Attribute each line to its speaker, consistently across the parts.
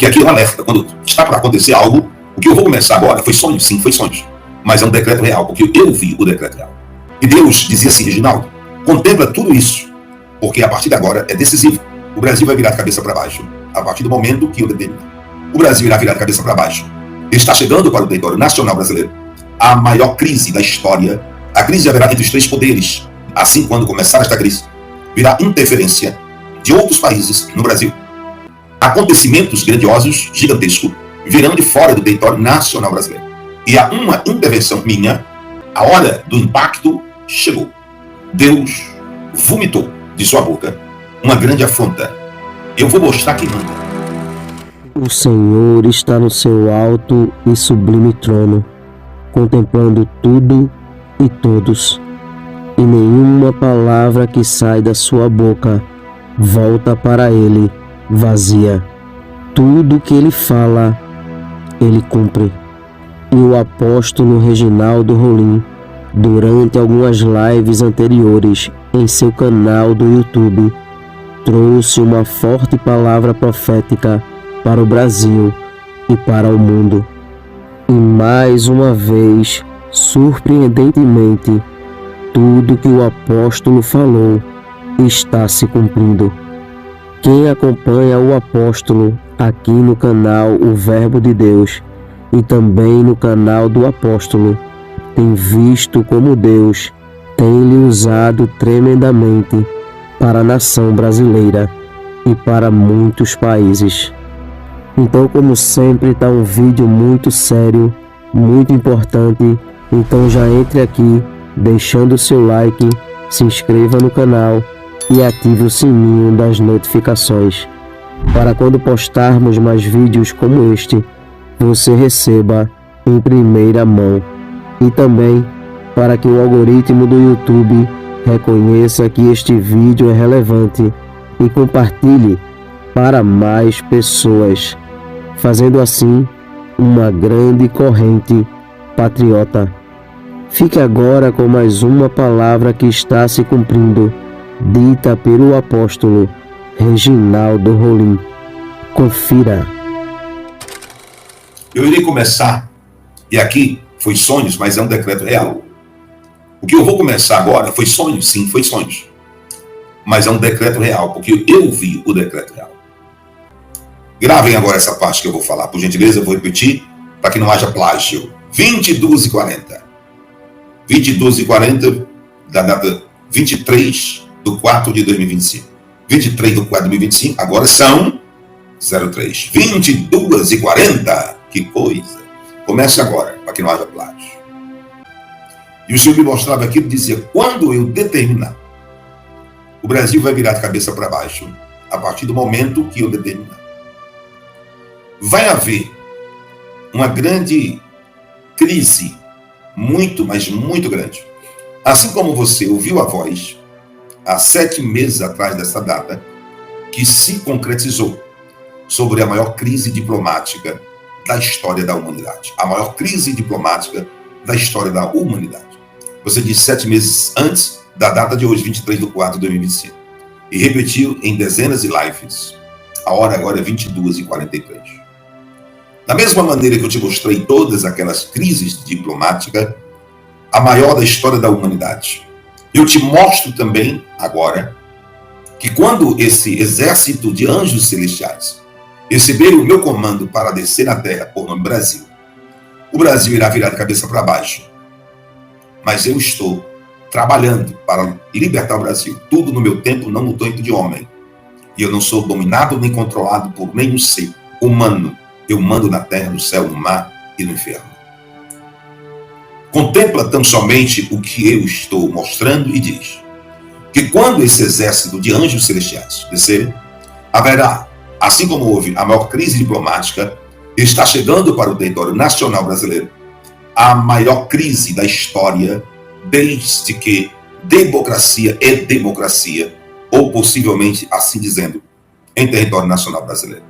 Speaker 1: Porque aqui é um alerta. Quando está para acontecer algo, o que eu vou começar agora foi sonho, sim, foi sonho. Mas é um decreto real, porque eu vi o decreto real. E Deus dizia assim, Reginaldo, contempla tudo isso, porque a partir de agora é decisivo. O Brasil vai virar de cabeça para baixo, a partir do momento que eu determino. O Brasil irá virar de cabeça para baixo. Está chegando para o território nacional brasileiro a maior crise da história. A crise haverá entre os três poderes. Assim, quando começar esta crise, virá interferência de outros países no Brasil. Acontecimentos grandiosos, gigantescos, virão de fora do território nacional brasileiro. E há uma intervenção minha, a hora do impacto chegou. Deus vomitou de sua boca uma grande afronta. Eu vou mostrar quem manda.
Speaker 2: O Senhor está no seu alto e sublime trono, contemplando tudo e todos. E nenhuma palavra que sai da sua boca volta para ele vazia. Tudo que ele fala, ele cumpre. E o apóstolo Reginaldo Rolim, durante algumas lives anteriores em seu canal do YouTube, trouxe uma forte palavra profética para o Brasil e para o mundo. E mais uma vez, surpreendentemente, tudo que o apóstolo falou está se cumprindo. Quem acompanha o apóstolo aqui no canal O Verbo de Deus e também no canal do apóstolo tem visto como Deus tem lhe usado tremendamente para a nação brasileira e para muitos países. Então, como sempre, está um vídeo muito sério, muito importante. Então já entre aqui, deixando o seu like, se inscreva no canal e ative o sininho das notificações, para quando postarmos mais vídeos como este, você receba em primeira mão. E também para que o algoritmo do YouTube reconheça que este vídeo é relevante e compartilhe para mais pessoas, fazendo assim uma grande corrente patriota. Fique agora com mais uma palavra que está se cumprindo, dita pelo apóstolo Reginaldo Rolim. Confira.
Speaker 1: Eu irei começar, e aqui foi sonhos, mas é um decreto real. O que eu vou começar agora foi sonhos, sim, foi sonhos. Mas é um decreto real, porque eu vi o decreto real. Gravem agora essa parte que eu vou falar. Por gentileza, eu vou repetir, para que não haja plágio. 22h40. 22h40 da data 23/4 de 2025. 23/4 de 2025, agora são 03. 22h40. Que coisa. Comece agora, para que não haja plágio. E o Senhor me mostrava aquilo e dizia, quando eu determinar, o Brasil vai virar de cabeça para baixo, a partir do momento que eu determinar. Vai haver uma grande crise, muito, mas muito grande. Assim como você ouviu a voz, há 7 meses atrás dessa data, que se concretizou sobre a maior crise diplomática da história da humanidade. A maior crise diplomática da história da humanidade. Você disse 7 meses antes da data de hoje, 23/4 de 2025. E repetiu em dezenas de lives. A hora agora é 22h43. Da mesma maneira que eu te mostrei todas aquelas crises diplomáticas, a maior da história da humanidade, eu te mostro também agora que quando esse exército de anjos celestiais receberem o meu comando para descer na terra por nome Brasil, o Brasil irá virar de cabeça para baixo. Mas eu estou trabalhando para libertar o Brasil. Tudo no meu tempo, não no tempo de homem. E eu não sou dominado nem controlado por nenhum ser humano. Eu mando na terra, no céu, no mar e no inferno. Contempla tão somente o que eu estou mostrando e diz que quando esse exército de anjos celestiais descer, haverá, assim como houve a maior crise diplomática, está chegando para o território nacional brasileiro a maior crise da história desde que democracia é democracia, ou possivelmente assim dizendo, em território nacional brasileiro.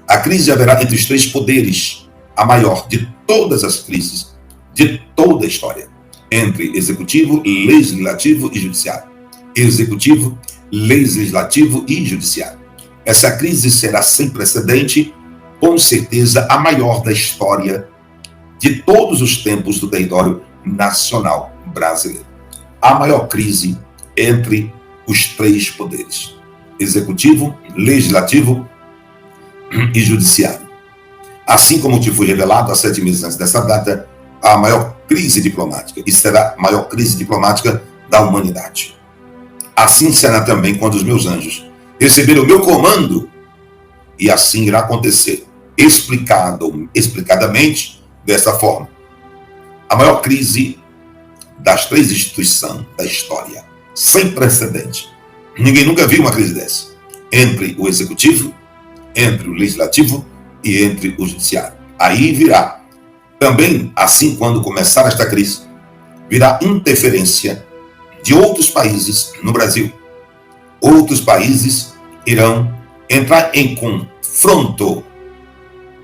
Speaker 1: A crise haverá entre os três poderes, a maior de todas as crises de toda a história, entre executivo, legislativo e judiciário. Executivo, legislativo e judiciário. Essa crise será sem precedente com certeza, a maior da história de todos os tempos do território nacional brasileiro. A maior crise entre os três poderes: executivo, legislativo e judiciário. Assim como te foi revelado há 7 meses antes dessa data, a maior crise diplomática, e será a maior crise diplomática da humanidade. Assim será também quando os meus anjos receberem o meu comando, e assim irá acontecer, explicadamente, dessa forma. A maior crise das três instituições da história, sem precedente. Ninguém nunca viu uma crise dessa. Entre o executivo, entre o legislativo e entre o judiciário. Aí virá. Também, assim, quando começar esta crise, virá interferência de outros países no Brasil. Outros países irão entrar em confronto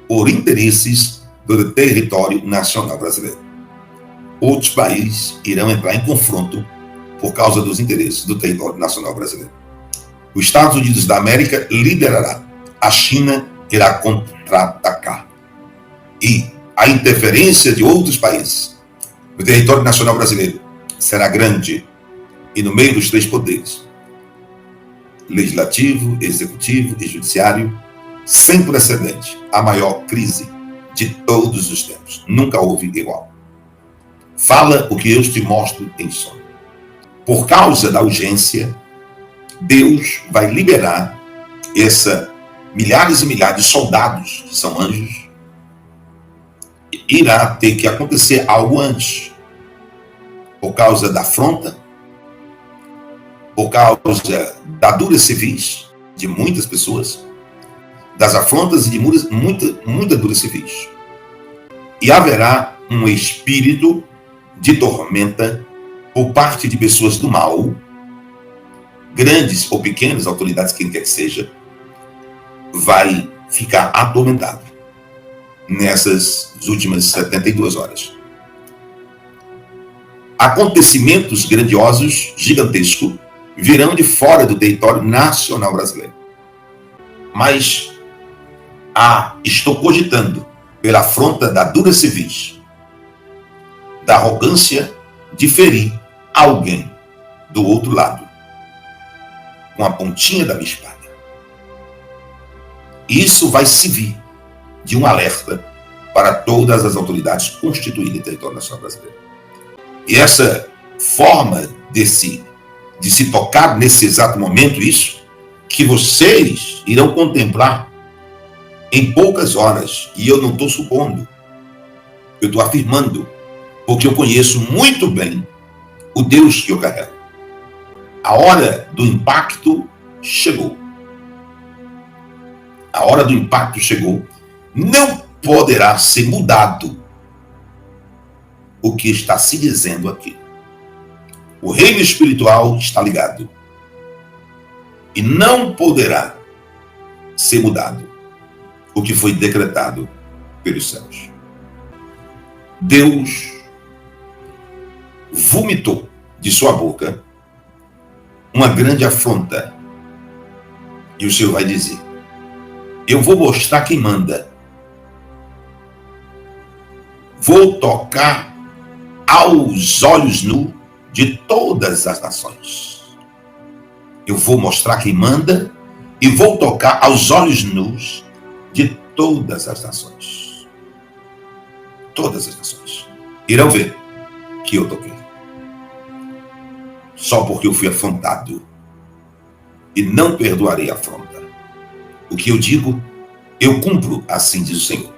Speaker 1: por interesses do território nacional brasileiro. Outros países irão entrar em confronto por causa dos interesses do território nacional brasileiro. Os Estados Unidos da América liderará. A China irá contra-atacar. E a interferência de outros países no território nacional brasileiro será grande. E no meio dos três poderes, legislativo, executivo e judiciário, sem precedente, a maior crise de todos os tempos. Nunca houve igual. Fala o que eu te mostro em sonho. Por causa da urgência, Deus vai liberar milhares e milhares de soldados, que são anjos. Irá ter que acontecer algo antes. Por causa da afronta, por causa da dura civis de muitas pessoas, das afrontas e de muita dura civis. E haverá um espírito de tormenta por parte de pessoas do mal, grandes ou pequenas autoridades, quem quer que seja, vai ficar atormentado nessas últimas 72 horas. Acontecimentos grandiosos, gigantescos, virão de fora do território nacional brasileiro. Mas estou cogitando, pela afronta da dura civis, da arrogância de ferir alguém do outro lado, com a pontinha da minha espada. Isso vai servir de um alerta para todas as autoridades constituídas no território nacional brasileiro. E essa forma de se tocar nesse exato momento, isso, que vocês irão contemplar em poucas horas, e eu não estou supondo, eu estou afirmando, porque eu conheço muito bem o Deus que eu carrego. A hora do impacto chegou. A hora do impacto chegou. Não poderá ser mudado o que está se dizendo aqui. O reino espiritual está ligado. E não poderá ser mudado o que foi decretado pelos céus. Deus vomitou de sua boca uma grande afronta. E o Senhor vai dizer: eu vou mostrar quem manda. Vou tocar aos olhos nus de todas as nações. Eu vou mostrar quem manda e vou tocar aos olhos nus de todas as nações. Todas as nações irão ver que eu toquei. Só porque eu fui afrontado. E não perdoarei a afronta. O que eu digo, eu cumpro, assim diz o Senhor.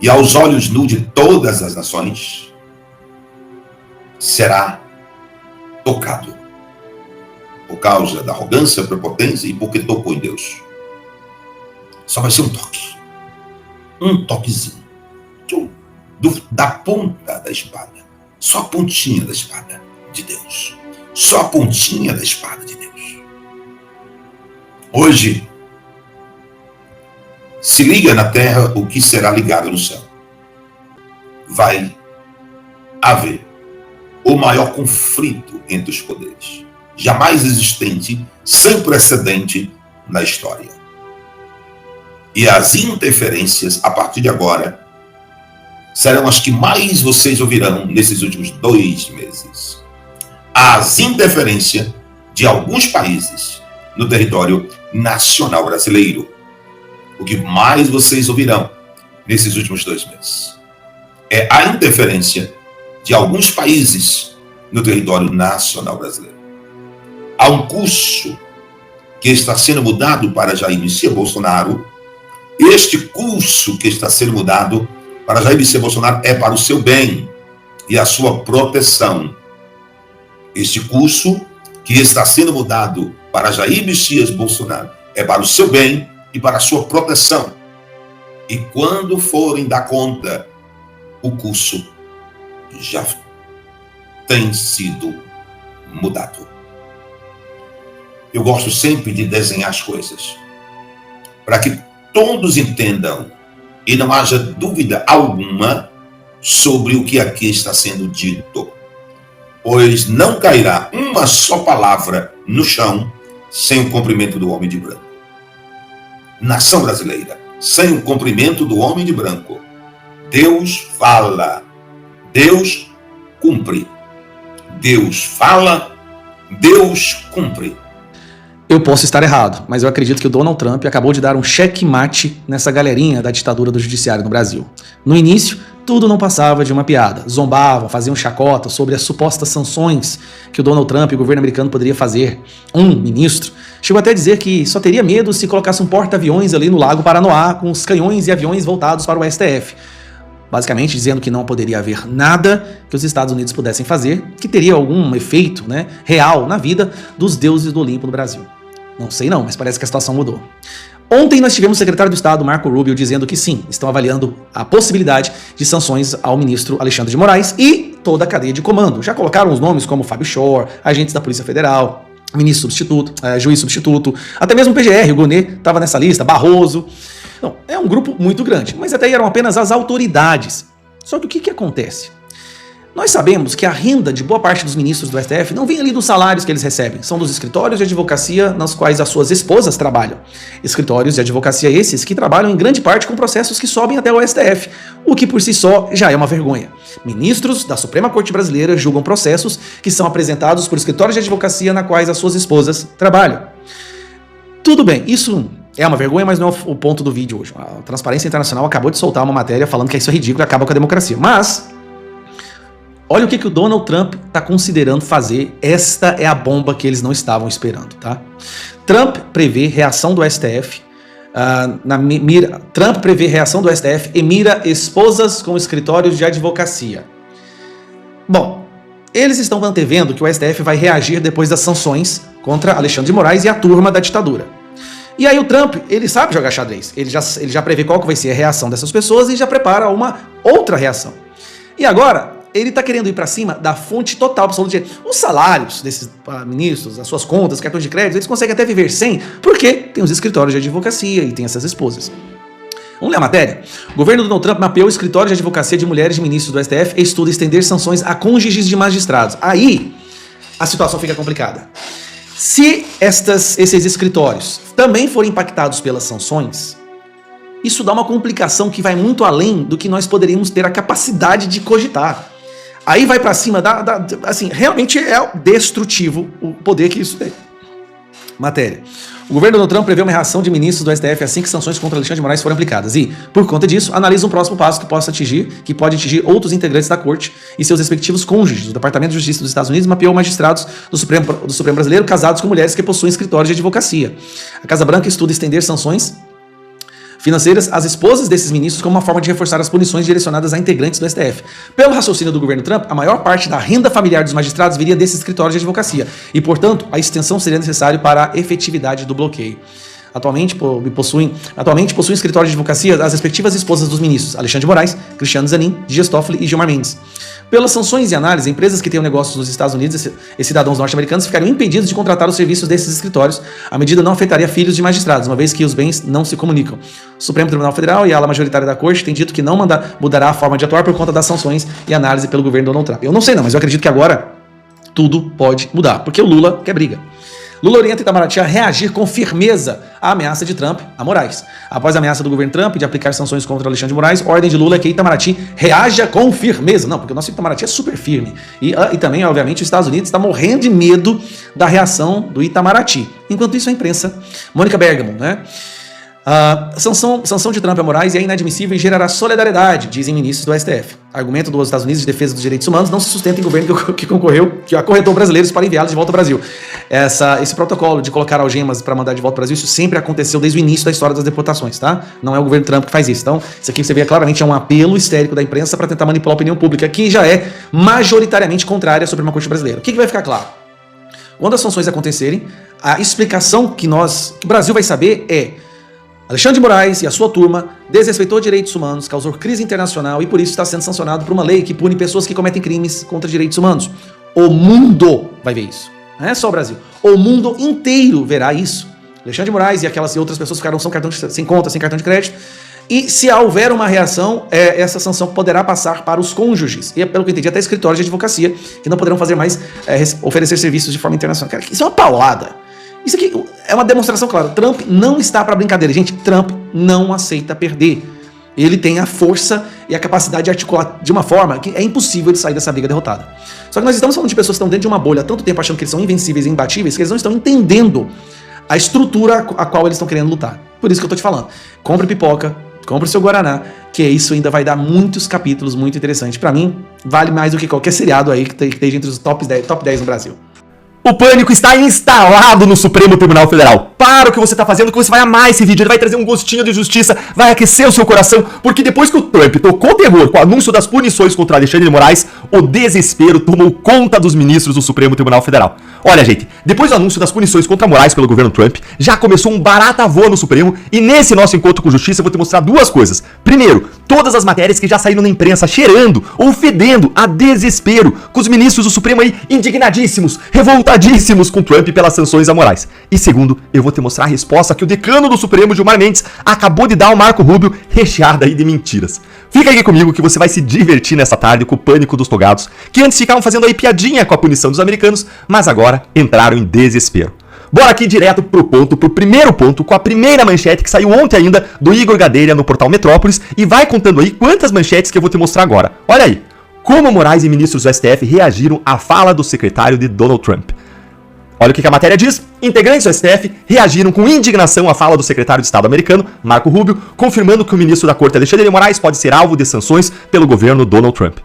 Speaker 1: E aos olhos nus de todas as nações será tocado. Por causa da arrogância, prepotência e porque tocou em Deus. Só vai ser um toque. Um toquezinho. Da ponta da espada. Só a pontinha da espada de Deus. Só a pontinha da espada de Deus. Hoje, se liga na terra o que será ligado no céu. Vai haver o maior conflito entre os poderes, jamais existente, sem precedente na história. E as interferências, a partir de agora, serão as que mais vocês ouvirão nesses últimos 2 meses. As interferências de alguns países no território nacional brasileiro. O que mais vocês ouvirão nesses últimos 2 meses é a interferência de alguns países no território nacional brasileiro. Há um curso que está sendo mudado para Jair Messias Bolsonaro. Este curso que está sendo mudado para Jair Messias Bolsonaro é para o seu bem e a sua proteção. Este curso que está sendo mudado para Jair Messias Bolsonaro é para o seu bem e para a sua proteção. E quando forem dar conta, o curso já tem sido mudado. Eu gosto sempre de desenhar as coisas para que todos entendam e não haja dúvida alguma sobre o que aqui está sendo dito. Pois não cairá uma só palavra no chão sem o cumprimento do homem de branco. Nação brasileira, sem o cumprimento do homem de branco. Deus fala, Deus cumpre. Deus fala, Deus cumpre.
Speaker 3: Eu posso estar errado, mas eu acredito que o Donald Trump acabou de dar um checkmate nessa galerinha da ditadura do judiciário no Brasil. No início, tudo não passava de uma piada. Zombavam, faziam chacota sobre as supostas sanções que o Donald Trump e o governo americano poderia fazer. Um ministro chegou até a dizer que só teria medo se colocasse um porta-aviões ali no Lago Paranoá com os canhões e aviões voltados para o STF. Basicamente dizendo que não poderia haver nada que os Estados Unidos pudessem fazer que teria algum efeito, real na vida dos deuses do Olimpo no Brasil. Não sei não, mas parece que a situação mudou. Ontem nós tivemos o secretário do Estado, Marco Rubio, dizendo que sim, estão avaliando a possibilidade de sanções ao ministro Alexandre de Moraes e toda a cadeia de comando. Já colocaram os nomes como Fábio Shor, agentes da Polícia Federal, ministro substituto, juiz substituto, até mesmo o PGR, o Gonê estava nessa lista, Barroso. Não, é um grupo muito grande, mas até aí eram apenas as autoridades. Só que o que acontece? Nós sabemos que a renda de boa parte dos ministros do STF não vem ali dos salários que eles recebem, são dos escritórios de advocacia nas quais as suas esposas trabalham. Escritórios de advocacia esses que trabalham em grande parte com processos que sobem até o STF, o que por si só já é uma vergonha. Ministros da Suprema Corte Brasileira julgam processos que são apresentados por escritórios de advocacia na quais as suas esposas trabalham. Tudo bem, isso é uma vergonha, mas não é o ponto do vídeo hoje. A Transparência Internacional acabou de soltar uma matéria falando que isso é ridículo e acaba com a democracia. Mas olha o que o Donald Trump está considerando fazer. Esta é a bomba que eles não estavam esperando, tá? Trump prevê reação do STF Trump prevê reação do STF e mira esposas com escritórios de advocacia. Bom, eles estão antevendo que o STF vai reagir depois das sanções contra Alexandre de Moraes e a turma da ditadura. E aí o Trump, ele sabe jogar xadrez, ele já prevê qual que vai ser a reação dessas pessoas e já prepara uma outra reação. E agora ele está querendo ir para cima da fonte total, absoluta. Os salários desses ministros, as suas contas, cartões de crédito, eles conseguem até viver sem, porque tem os escritórios de advocacia e tem essas esposas. Vamos ler a matéria? O governo do Donald Trump mapeou o escritório de advocacia de mulheres de ministros do STF e estuda estender sanções a cônjuges de magistrados. Aí a situação fica complicada. Se esses escritórios também forem impactados pelas sanções, isso dá uma complicação que vai muito além do que nós poderíamos ter a capacidade de cogitar. Aí vai pra cima assim, realmente é destrutivo o poder que isso tem. Matéria. O governo Donald Trump prevê uma reação de ministros do STF assim que sanções contra Alexandre de Moraes forem aplicadas e, por conta disso, analisa um próximo passo que pode atingir outros integrantes da corte e seus respectivos cônjuges. O Departamento de Justiça dos Estados Unidos mapeou magistrados do Supremo Brasileiro casados com mulheres que possuem escritórios de advocacia. A Casa Branca estuda estender sanções financeiras às esposas desses ministros como uma forma de reforçar as punições direcionadas a integrantes do STF. Pelo raciocínio do governo Trump, a maior parte da renda familiar dos magistrados viria desses escritórios de advocacia e, portanto, a extensão seria necessária para a efetividade do bloqueio. Atualmente possuem escritórios de advocacia as respectivas esposas dos ministros Alexandre de Moraes, Cristiano Zanin, Dias Toffoli e Gilmar Mendes. Pelas sanções e análise, empresas que tenham negócios nos Estados Unidos e cidadãos norte-americanos ficariam impedidos de contratar os serviços desses escritórios. A medida não afetaria filhos de magistrados, uma vez que os bens não se comunicam. O Supremo Tribunal Federal e a ala majoritária da Corte têm dito que não mudará a forma de atuar por conta das sanções e análise pelo governo Donald Trump. Eu não sei não, mas eu acredito que agora tudo pode mudar, porque o Lula quer briga. Lula orienta Itamaraty a reagir com firmeza à ameaça de Trump a Moraes. Após a ameaça do governo Trump de aplicar sanções contra Alexandre de Moraes, a ordem de Lula é que Itamaraty reaja com firmeza. Não, porque o nosso Itamaraty é super firme. E também, obviamente, os Estados Unidos está morrendo de medo da reação do Itamaraty. Enquanto isso, a imprensa, Mônica Bergamo, né? Sanção de Trump a Moraes é inadmissível e gerará solidariedade, dizem ministros do STF. Argumento dos Estados Unidos de defesa dos direitos humanos não se sustenta em governo que acorrentou brasileiros para enviá-los de volta ao Brasil. Esse protocolo de colocar algemas para mandar de volta ao Brasil, isso sempre aconteceu desde o início da história das deportações, tá? Não é o governo Trump que faz isso. Então, isso aqui você vê claramente é um apelo histérico da imprensa para tentar manipular a opinião pública, que já é majoritariamente contrária à Suprema Corte brasileira. O que vai ficar claro? Quando as sanções acontecerem, a explicação que o Brasil vai saber é: Alexandre de Moraes e a sua turma desrespeitou direitos humanos, causou crise internacional e por isso está sendo sancionado por uma lei que pune pessoas que cometem crimes contra direitos humanos. O mundo vai ver isso. Não é só o Brasil. O mundo inteiro verá isso. Alexandre de Moraes e aquelas outras pessoas ficaram sem conta, sem cartão de crédito. E se houver uma reação, essa sanção poderá passar para os cônjuges. E pelo que eu entendi, até escritórios de advocacia que não poderão fazer mais oferecer serviços de forma internacional. Cara, isso é uma paulada. Isso aqui é uma demonstração clara. Trump não está para brincadeira. Gente, Trump não aceita perder. Ele tem a força e a capacidade de articular de uma forma que é impossível ele sair dessa briga derrotada. Só que nós estamos falando de pessoas que estão dentro de uma bolha há tanto tempo achando que eles são invencíveis e imbatíveis, que eles não estão entendendo a estrutura a qual eles estão querendo lutar. Por isso que eu tô te falando. Compre pipoca, compre o seu Guaraná, que isso ainda vai dar muitos capítulos muito interessantes. Pra mim, vale mais do que qualquer seriado aí que esteja entre os top 10 no Brasil.
Speaker 4: O pânico está instalado no Supremo Tribunal Federal. Para o que você está fazendo, que você vai amar esse vídeo. Ele vai trazer um gostinho de justiça, vai aquecer o seu coração, porque depois que o Trump tocou terror com o anúncio das punições contra Alexandre de Moraes, o desespero tomou conta dos ministros do Supremo Tribunal Federal. Olha, gente, depois do anúncio das punições contra Moraes pelo governo Trump, já começou um barata voa no Supremo, e nesse nosso encontro com justiça eu vou te mostrar duas coisas. Primeiro, todas as matérias que já saíram na imprensa cheirando ou fedendo a desespero, com os ministros do Supremo aí indignadíssimos, revoltadíssimos com Trump pelas sanções a Moraes. E segundo, eu vou te mostrar a resposta que o decano do Supremo, Gilmar Mendes, acabou de dar ao Marco Rubio, recheada aí de mentiras. Fica aqui comigo que você vai se divertir nessa tarde com o pânico dos togados, que antes ficavam fazendo aí piadinha com a punição dos americanos, mas agora entraram em desespero. Bora aqui direto pro primeiro ponto, com a primeira manchete que saiu ontem ainda do Igor Gadelha no portal Metrópolis, e vai contando aí quantas manchetes que eu vou te mostrar agora. Olha aí, como Moraes e ministros do STF reagiram à fala do secretário de Donald Trump. Olha o que a matéria diz. Integrantes do STF reagiram com indignação à fala do secretário de Estado americano, Marco Rubio, confirmando que o ministro da Corte, Alexandre de Moraes, pode ser alvo de sanções pelo governo Donald Trump.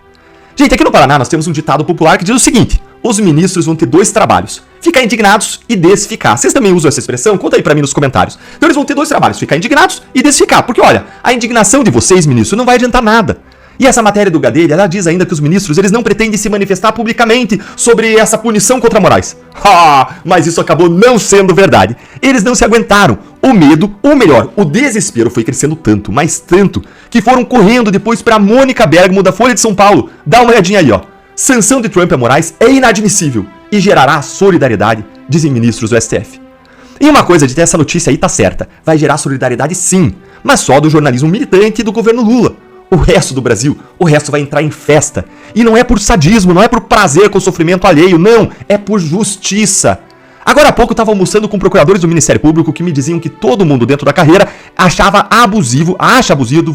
Speaker 4: Gente, aqui no Paraná nós temos um ditado popular que diz o seguinte: os ministros vão ter dois trabalhos, ficar indignados e desficar. Vocês também usam essa expressão? Conta aí pra mim nos comentários. Então eles vão ter dois trabalhos, ficar indignados e desficar. Porque olha, a indignação de vocês, ministros, não vai adiantar nada. E essa matéria do Gadelha, ela diz ainda que os ministros eles não pretendem se manifestar publicamente sobre essa punição contra Moraes. Mas isso acabou não sendo verdade. Eles não se aguentaram. O medo, ou melhor, o desespero foi crescendo tanto, mas tanto, que foram correndo depois para Mônica Bergamo da Folha de São Paulo. Dá uma olhadinha aí, ó. Sanção de Trump a Moraes é inadmissível e gerará solidariedade, dizem ministros do STF. E uma coisa de ter essa notícia aí tá certa, vai gerar solidariedade sim, mas só do jornalismo militante do governo Lula. O resto do Brasil, o resto vai entrar em festa. E não é por sadismo, não é por prazer com o sofrimento alheio, não, é por justiça. Agora há pouco eu estava almoçando com procuradores do Ministério Público que me diziam que todo mundo dentro da carreira acha abusivo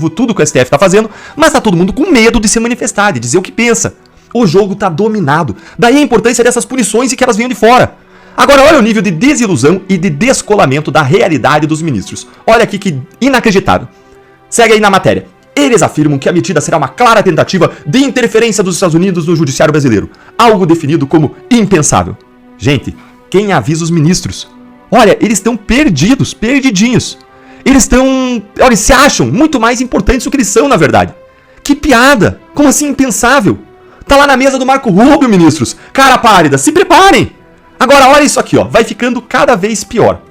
Speaker 4: tudo que o STF está fazendo, mas tá todo mundo com medo de se manifestar, de dizer o que pensa. O jogo tá dominado. Daí a importância dessas punições e que elas venham de fora. Agora olha o nível de desilusão e de descolamento da realidade dos ministros. Olha aqui que inacreditável. Segue aí na matéria. Eles afirmam que a medida será uma clara tentativa de interferência dos Estados Unidos no judiciário brasileiro. Algo definido como impensável. Gente, quem avisa os ministros? Olha, eles estão perdidos, perdidinhos. Eles se acham muito mais importantes do que eles são, na verdade. Que piada! Como assim impensável? Tá lá na mesa do Marco Rubio, ministros. Cara pálida, se preparem! Agora olha isso aqui, ó, vai ficando cada vez pior.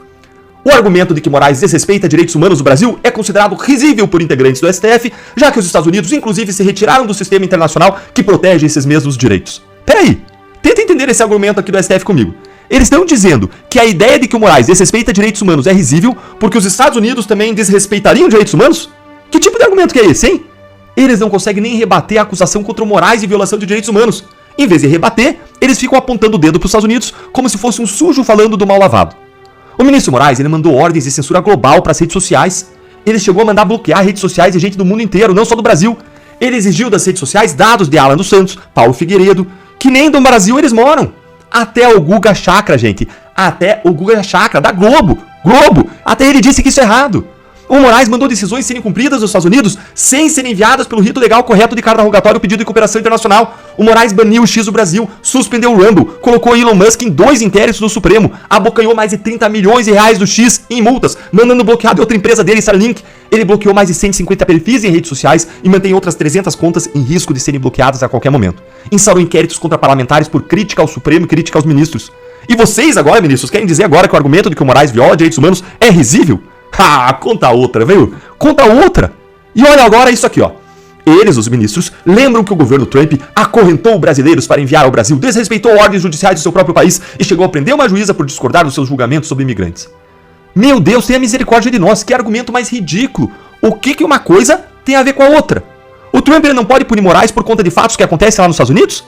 Speaker 4: O argumento de que Moraes desrespeita direitos humanos no Brasil é considerado risível por integrantes do STF, já que os Estados Unidos, inclusive, se retiraram do sistema internacional que protege esses mesmos direitos. Peraí, tenta entender esse argumento aqui do STF comigo. Eles estão dizendo que a ideia de que o Moraes desrespeita direitos humanos é risível porque os Estados Unidos também desrespeitariam direitos humanos? Que tipo de argumento que é esse, hein? Eles não conseguem nem rebater a acusação contra o Moraes de violação de direitos humanos. Em vez de rebater, eles ficam apontando o dedo para os Estados Unidos como se fosse um sujo falando do mal lavado. O ministro Moraes, ele mandou ordens de censura global para as redes sociais. Ele chegou a mandar bloquear redes sociais de gente do mundo inteiro, não só do Brasil. Ele exigiu das redes sociais dados de Alan dos Santos, Paulo Figueiredo, que nem do Brasil eles moram. Até o Guga Chakra, gente. Até o Guga Chakra, da Globo. Até ele disse que isso é errado. O Moraes mandou decisões serem cumpridas nos Estados Unidos sem serem enviadas pelo rito legal correto de carta rogatória ou pedido de cooperação internacional. O Moraes baniu o X do Brasil, suspendeu o Rumble, colocou Elon Musk em 2 inquéritos do Supremo, abocanhou mais de 30 milhões de reais do X em multas, mandando bloquear de outra empresa dele, Starlink. Ele bloqueou mais de 150 perfis em redes sociais e mantém outras 300 contas em risco de serem bloqueadas a qualquer momento. Instaurou inquéritos contra parlamentares por crítica ao Supremo e crítica aos ministros. E vocês agora, ministros, querem dizer agora que o argumento de que o Moraes viola direitos humanos é risível? Ah, conta outra, viu? Conta outra. E olha agora isso aqui, ó. Eles, os ministros, lembram que o governo Trump acorrentou brasileiros para enviar ao Brasil, desrespeitou ordens judiciais do seu próprio país e chegou a prender uma juíza por discordar dos seus julgamentos sobre imigrantes. Meu Deus, tenha misericórdia de nós, que argumento mais ridículo. O que uma coisa tem a ver com a outra? O Trump ele não pode punir Moraes por conta de fatos que acontecem lá nos Estados Unidos?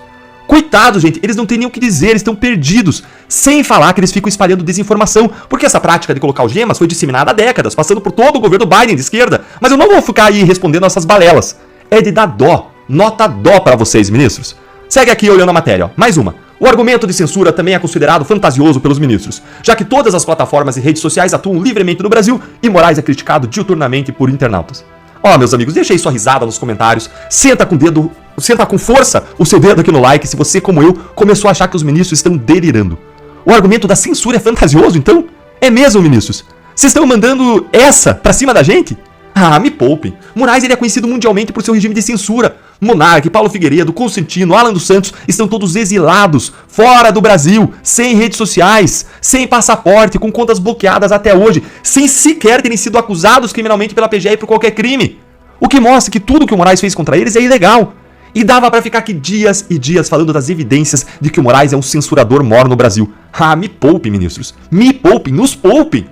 Speaker 4: Coitados, gente, eles não têm nem o que dizer, eles estão perdidos. Sem falar que eles ficam espalhando desinformação, porque essa prática de colocar algemas foi disseminada há décadas, passando por todo o governo Biden de esquerda. Mas eu não vou ficar aí respondendo essas balelas. É de dar dó, nota dó para vocês, ministros. Segue aqui olhando a matéria, ó. Mais uma. O argumento de censura também é considerado fantasioso pelos ministros, já que todas as plataformas e redes sociais atuam livremente no Brasil e Moraes é criticado diuturnamente por internautas. Ó, meus amigos, deixa aí sua risada nos comentários, senta com força o seu dedo aqui no like se você, como eu, começou a achar que os ministros estão delirando. O argumento da censura é fantasioso, então? É mesmo, ministros? Vocês estão mandando essa pra cima da gente? Ah, me poupem. Moraes ele é conhecido mundialmente por seu regime de censura. Monark, Paulo Figueiredo, Constantino, Alan dos Santos estão todos exilados, fora do Brasil, sem redes sociais, sem passaporte, com contas bloqueadas até hoje, sem sequer terem sido acusados criminalmente pela PGR por qualquer crime. O que mostra que tudo que o Moraes fez contra eles é ilegal. E dava pra ficar aqui dias e dias falando das evidências de que o Moraes é um censurador mor no Brasil. Ah, me poupem, ministros. Me poupem, nos poupem.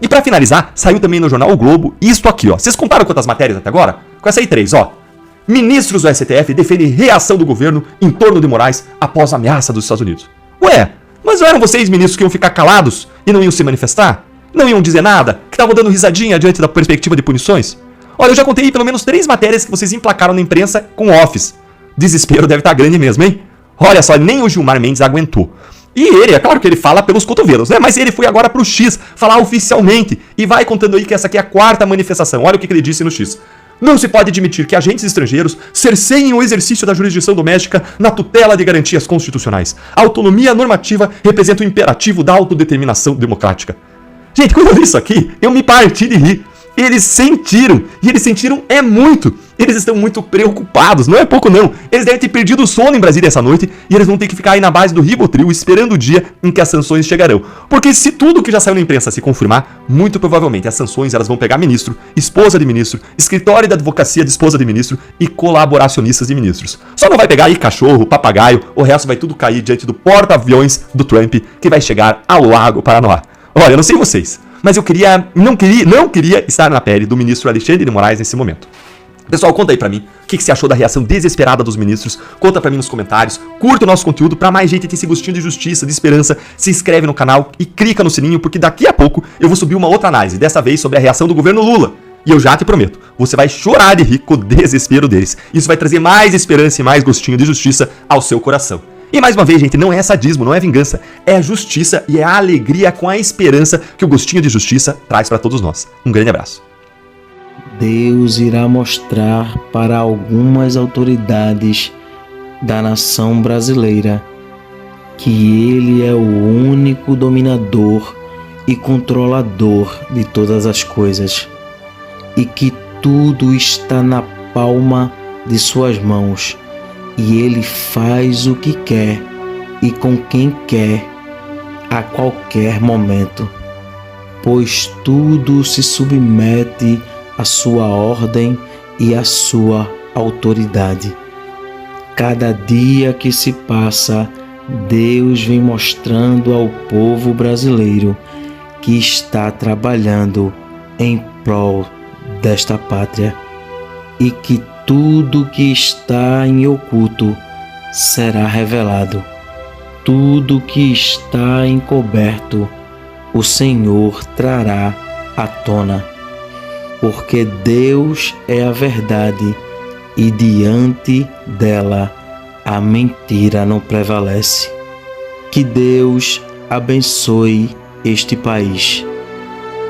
Speaker 4: E pra finalizar, saiu também no jornal O Globo isto aqui, ó. Vocês contaram quantas matérias até agora? Com essa aí 3, ó. Ministros do STF defendem reação do governo em torno de Moraes após a ameaça dos Estados Unidos. Ué, mas não eram vocês, ministros, que iam ficar calados e não iam se manifestar? Não iam dizer nada? Que estavam dando risadinha diante da perspectiva de punições? Olha, eu já contei pelo menos 3 matérias que vocês emplacaram na imprensa com Office. Desespero deve estar grande mesmo, hein? Olha só, nem o Gilmar Mendes aguentou. E ele, é claro que ele fala pelos cotovelos, né? Mas ele foi agora pro X falar oficialmente e vai contando aí que essa aqui é a 4ª manifestação. Olha o que ele disse no X. Não se pode admitir que agentes estrangeiros cerceiem o exercício da jurisdição doméstica na tutela de garantias constitucionais. A autonomia normativa representa o imperativo da autodeterminação democrática. Gente, quando eu li isso aqui, eu me parti de rir. Eles sentiram, e eles sentiram é muito. Eles estão muito preocupados, não é pouco não. Eles devem ter perdido o sono em Brasília essa noite e eles vão ter que ficar aí na base do Rivotril esperando o dia em que as sanções chegarão. Porque se tudo que já saiu na imprensa se confirmar, muito provavelmente as sanções elas vão pegar ministro, esposa de ministro, escritório da advocacia de esposa de ministro e colaboracionistas de ministros. Só não vai pegar aí cachorro, papagaio, o resto vai tudo cair diante do porta-aviões do Trump que vai chegar ao Lago Paranoá. Olha, eu não sei vocês, mas eu não queria estar na pele do ministro Alexandre de Moraes nesse momento. Pessoal, conta aí pra mim o que você achou da reação desesperada dos ministros. Conta pra mim nos comentários, curta o nosso conteúdo pra mais gente ter esse gostinho de justiça, de esperança. Se inscreve no canal e clica no sininho, porque daqui a pouco eu vou subir uma outra análise, dessa vez sobre a reação do governo Lula. E eu já te prometo, você vai chorar de rir com o desespero deles. Isso vai trazer mais esperança e mais gostinho de justiça ao seu coração. E mais uma vez, gente, não é sadismo, não é vingança, é a justiça e é a alegria com a esperança que o gostinho de justiça traz pra todos nós. Um grande abraço.
Speaker 2: Deus irá mostrar para algumas autoridades da nação brasileira que Ele é o único dominador e controlador de todas as coisas e que tudo está na palma de suas mãos e Ele faz o que quer e com quem quer a qualquer momento, pois tudo se submete a sua ordem e a sua autoridade. Cada dia que se passa, Deus vem mostrando ao povo brasileiro que está trabalhando em prol desta pátria e que tudo que está em oculto será revelado. Tudo que está encoberto, o Senhor trará à tona. Porque Deus é a verdade e diante dela a mentira não prevalece. Que Deus abençoe este país.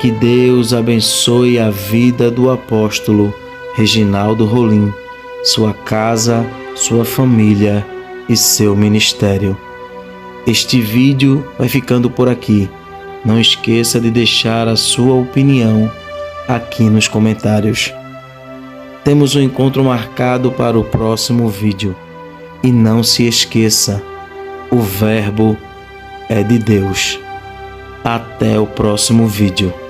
Speaker 2: Que Deus abençoe a vida do apóstolo Reginaldo Rolim, sua casa, sua família e seu ministério. Este vídeo vai ficando por aqui. Não esqueça de deixar a sua opinião aqui nos comentários. Temos um encontro marcado para o próximo vídeo. E não se esqueça, o Verbo é de Deus. Até o próximo vídeo.